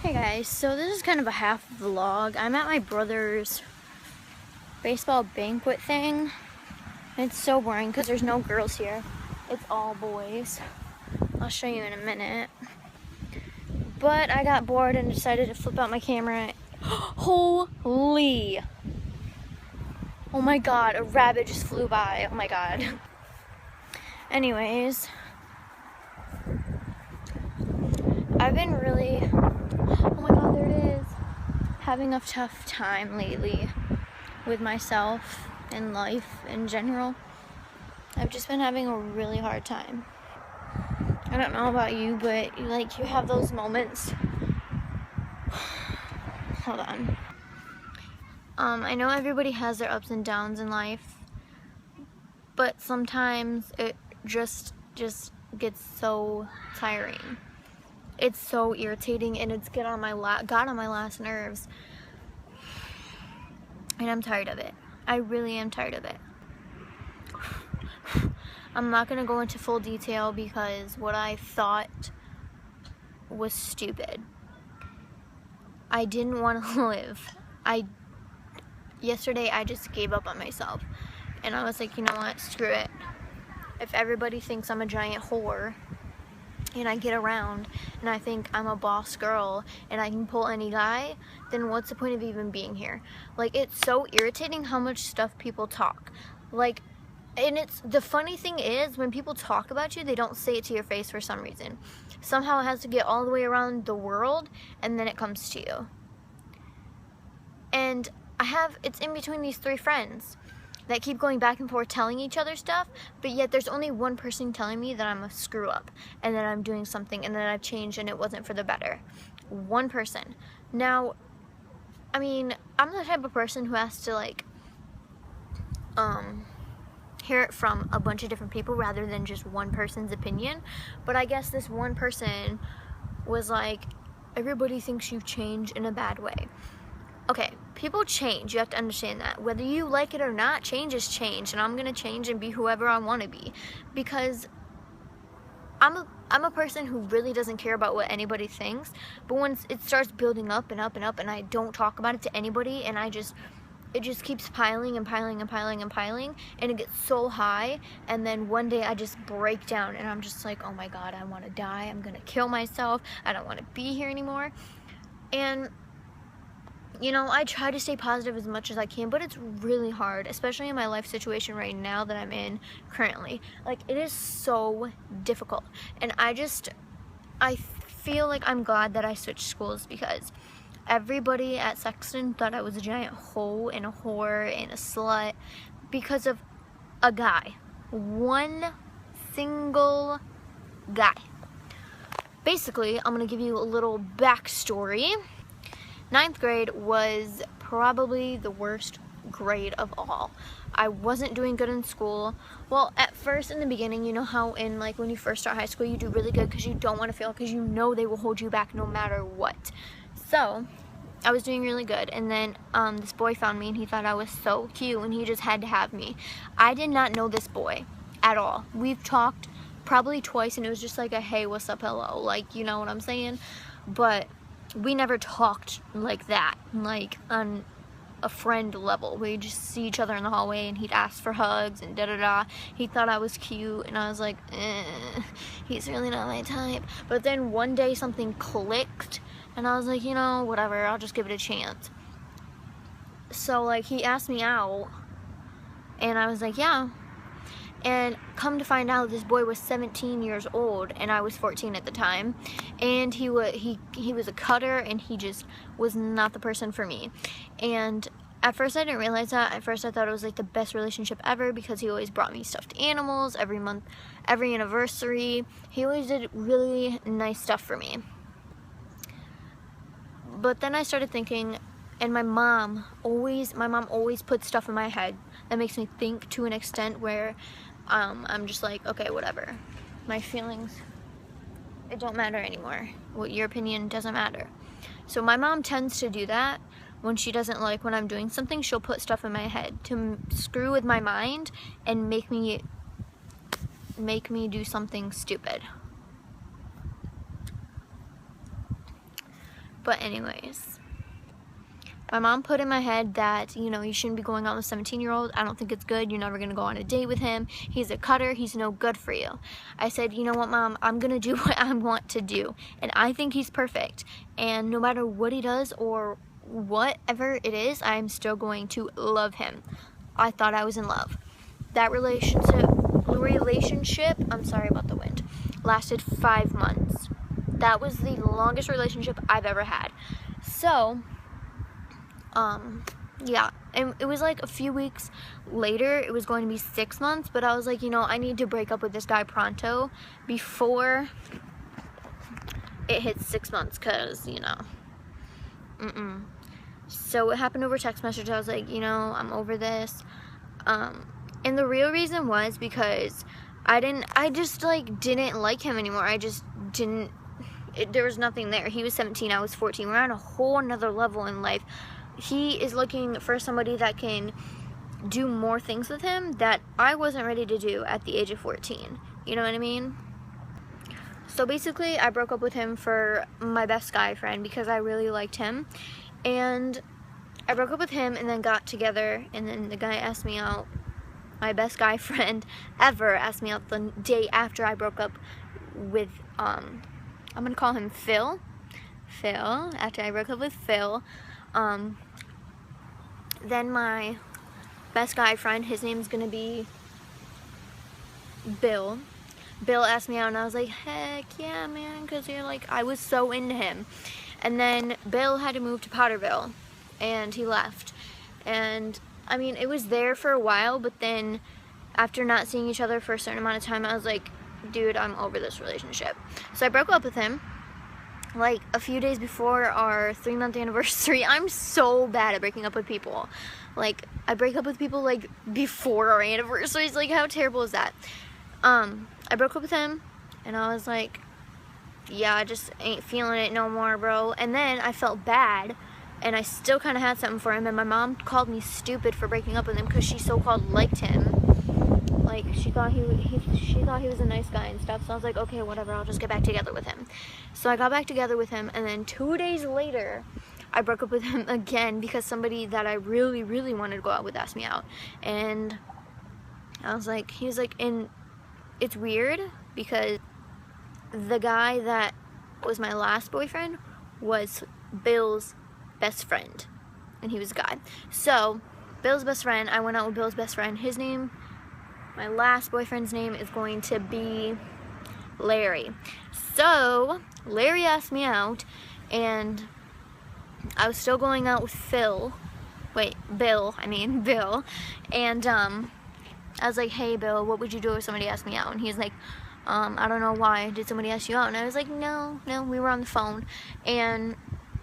Hey guys, so this is kind of a half vlog. I'm at my brother's baseball banquet thing. It's so boring because there's no girls here. It's all boys. I'll show you in a minute. But I got bored and decided to flip out my camera. Holy! Oh my god, a rabbit just flew by. Oh my god. Anyways, I've been really, oh my god, there it is, having a tough time lately with myself and life in general. I've just been having a really hard time. I don't know about you, but you have those moments. Hold on. I know everybody has their ups and downs in life, but sometimes it just gets so tiring. It's so irritating, and it's got on my last nerves, and I'm tired of it. I really am tired of it. I'm not gonna go into full detail because what I thought was stupid. I didn't want to live. Yesterday I just gave up on myself, and I was like, you know what, screw it. If everybody thinks I'm a giant whore and I get around and I think I'm a boss girl and I can pull any guy, then what's the point of even being here? Like, it's so irritating how much stuff people talk. Like, and the funny thing is, when people talk about you, they don't say it to your face for some reason. Somehow it has to get all the way around the world and then it comes to you. And it's in between these three friends that keep going back and forth telling each other stuff, but yet there's only one person telling me that I'm a screw up and that I'm doing something and that I've changed and it wasn't for the better. One person. Now, I mean, I'm the type of person who has to hear it from a bunch of different people rather than just one person's opinion. But I guess this one person was like, everybody thinks you've changed in a bad way. Okay, people change. You have to understand that. Whether you like it or not, change is change, and I'm gonna change and be whoever I want to be, because I'm a person who really doesn't care about what anybody thinks. But once it starts building up and up and up, and I don't talk about it to anybody, and it just keeps piling and piling and piling and piling, and it gets so high, and then one day I just break down, and I'm just like, oh my god, I want to die. I'm gonna kill myself. I don't want to be here anymore. And you know, I try to stay positive as much as I can, but it's really hard, especially in my life situation right now that I'm in currently. Like, it is so difficult. And I feel like I'm glad that I switched schools, because everybody at Sexton thought I was a giant hoe and a whore and a slut because of a guy. One single guy. Basically, I'm going to give you a little backstory. 9th grade was probably the worst grade of all. I wasn't doing good in school. Well, at first, in the beginning, you know how when you first start high school, you do really good because you don't want to fail, because you know they will hold you back no matter what. So I was doing really good, and then this boy found me, and he thought I was so cute, and he just had to have me. I did not know this boy at all. We've talked probably twice, and it was just like a hey, what's up, hello, like, you know what I'm saying? But we never talked like that, like on a friend level. We just see each other in the hallway, and he'd ask for hugs and da-da-da. He thought I was cute, and I was like, he's really not my type. But then one day something clicked, and I was like, you know, whatever, I'll just give it a chance. So he asked me out, and I was like, yeah. And come to find out, this boy was 17 years old, and I was 14 at the time. And he was a cutter, and he just was not the person for me. And at first I didn't realize that. At first I thought it was the best relationship ever, because he always brought me stuffed animals every month, every anniversary. He always did really nice stuff for me. But then I started thinking, and my mom always puts stuff in my head that makes me think to an extent where I'm just like, okay, whatever. My feelings, it don't matter anymore. What your opinion doesn't matter. So my mom tends to do that when she doesn't like when I'm doing something. She'll put stuff in my head to screw with my mind and make me do something stupid. But anyways, my mom put in my head that, you know, you shouldn't be going out with a 17-year-old. I don't think it's good. You're never going to go on a date with him. He's a cutter. He's no good for you. I said, you know what, Mom? I'm going to do what I want to do. And I think he's perfect. And no matter what he does or whatever it is, I'm still going to love him. I thought I was in love. That relationship, I'm sorry about the wind, lasted 5 months. That was the longest relationship I've ever had. So, yeah, and it was like a few weeks later, it was going to be 6 months, but I was like, you know, I need to break up with this guy pronto before it hits 6 months, because, you know, So it happened over text message. I was like, you know, I'm over this. And the real reason was because I just like didn't like him anymore. I just didn't, there was nothing there. He was 17, I was 14. We're on a whole nother level in life. He is looking for somebody that can do more things with him that I wasn't ready to do at the age of 14. You know what I mean? So basically, I broke up with him for my best guy friend because I really liked him. And I broke up with him and then got together, and then the guy asked me out. My best guy friend ever asked me out the day after I broke up with, I'm gonna call him Phil. After I broke up with Phil, then my best guy friend, his name's gonna be Bill. Bill asked me out and I was like, heck yeah, man, because you're like, I was so into him. And then Bill had to move to Potterville and he left. And I mean, it was there for a while, but then after not seeing each other for a certain amount of time, I was like, dude, I'm over this relationship. So I broke up with him like a few days before our 3-month anniversary. I'm so bad at breaking up with people. Like, I break up with people like before our anniversaries. Like, how terrible is that? I broke up with him and I was like, yeah, I just ain't feeling it no more, bro. And then I felt bad and I still kind of had something for him, and my mom called me stupid for breaking up with him because she so-called liked him. Like, she thought he was a nice guy and stuff. So I was like, okay, whatever, I'll just get back together with him. So I got back together with him, and then 2 days later, I broke up with him again because somebody that I really, really wanted to go out with asked me out. And I was like, he was like, and it's weird because the guy that was my last boyfriend was Bill's best friend, and he was a guy. So Bill's best friend, I went out with Bill's best friend. His name, my last boyfriend's name, is going to be Larry. So Larry asked me out, and I was still going out with Bill, and I was like, hey Bill, what would you do if somebody asked me out? And he's like, I don't know, why, did somebody ask you out? And I was like, no, we were on the phone. And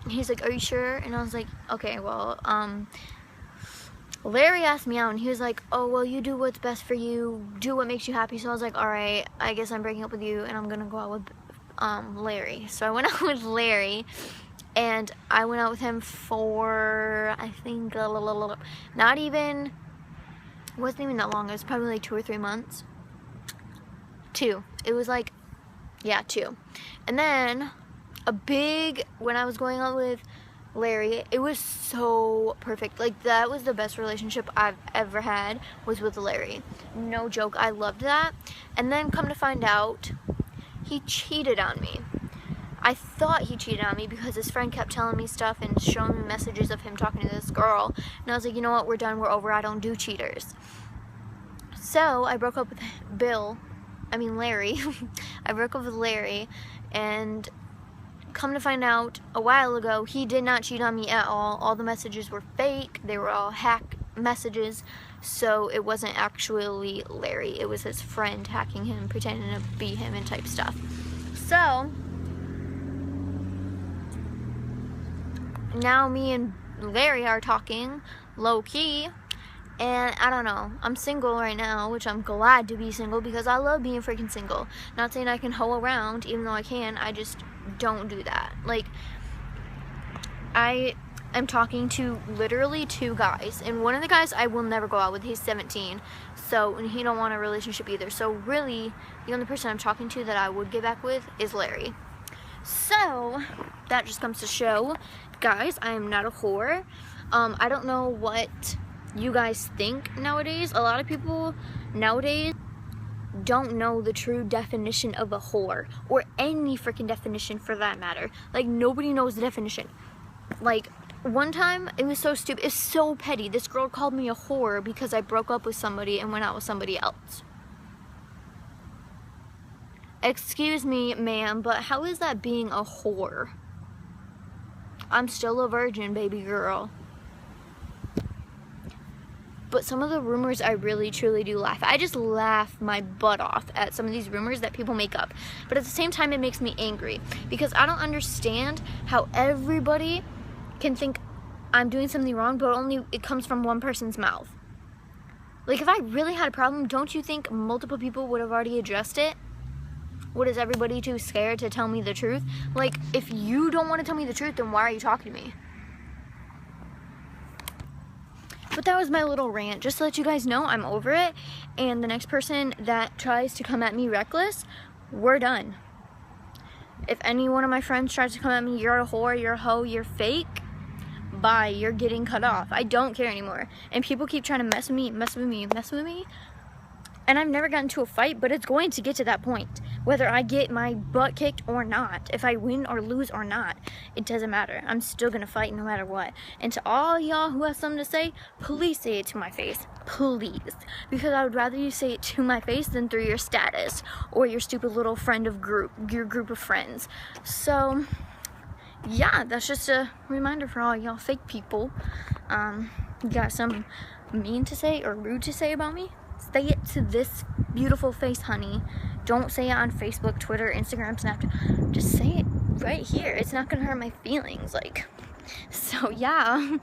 he's like, are you sure? And I was like, okay, well, Larry asked me out, and he was like, oh, well, you do what's best for you, do what makes you happy. So I was like, all right, I guess I'm breaking up with you, and I'm gonna go out with Larry. So I went out with Larry, and I went out with him for, I think, not even, it wasn't even that long. It was probably like 2 or 3 months. 2. It was like, yeah, 2. And then when I was going out with Larry, it was so perfect. Like, that was the best relationship I've ever had, was with Larry. No joke, I loved that. And then come to find out, he cheated on me. I thought he cheated on me because his friend kept telling me stuff and showing me messages of him talking to this girl. And I was like, you know what, we're done, we're over, I don't do cheaters. So I broke up with Larry. I broke up with Larry, and come to find out, a while ago, he did not cheat on me at all. All the messages were fake. They were all hack messages. So it wasn't actually Larry. It was his friend hacking him, pretending to be him and type stuff. So now me and Larry are talking low-key. And I don't know, I'm single right now, which I'm glad to be single because I love being freaking single. Not saying I can hoe around, even though I can, I just don't do that. Like, I am talking to literally 2 guys, and one of the guys I will never go out with. He's 17, and he don't want a relationship either. So really, the only person I'm talking to that I would get back with is Larry. So that just comes to show, guys, I am not a whore. I don't know what you guys think nowadays. A lot of people nowadays don't know the true definition of a whore, or any freaking definition for that matter. Like, nobody knows the definition. Like, one time, it was so stupid, it's so petty. This girl called me a whore because I broke up with somebody and went out with somebody else. Excuse me, ma'am, but how is that being a whore? I'm still a virgin, baby girl. But some of the rumors I really truly do laugh at. I just laugh my butt off at some of these rumors that people make up. But at the same time, it makes me angry because I don't understand how everybody can think I'm doing something wrong, but only it comes from one person's mouth. Like, if I really had a problem, don't you think multiple people would have already addressed it? What, is everybody too scared to tell me the truth? Like, if you don't want to tell me the truth, then why are you talking to me? But that was my little rant, just to let you guys know I'm over it, and the next person that tries to come at me reckless, we're done. If any one of my friends tries to come at me, you're a whore, you're a hoe, you're fake, bye, you're getting cut off. I don't care anymore. And people keep trying to mess with me, and I've never gotten into a fight, but it's going to get to that point. Whether I get my butt kicked or not, if I win or lose or not, it doesn't matter. I'm still gonna fight no matter what. And to all y'all who have something to say, please say it to my face. Please. Because I would rather you say it to my face than through your status or your stupid little your group of friends. So, yeah, that's just a reminder for all y'all fake people. You got something mean to say or rude to say about me? Say it to this beautiful face, honey. Don't say it on Facebook, Twitter, Instagram, Snapchat. Just say it right here. It's not gonna hurt my feelings, like. So yeah.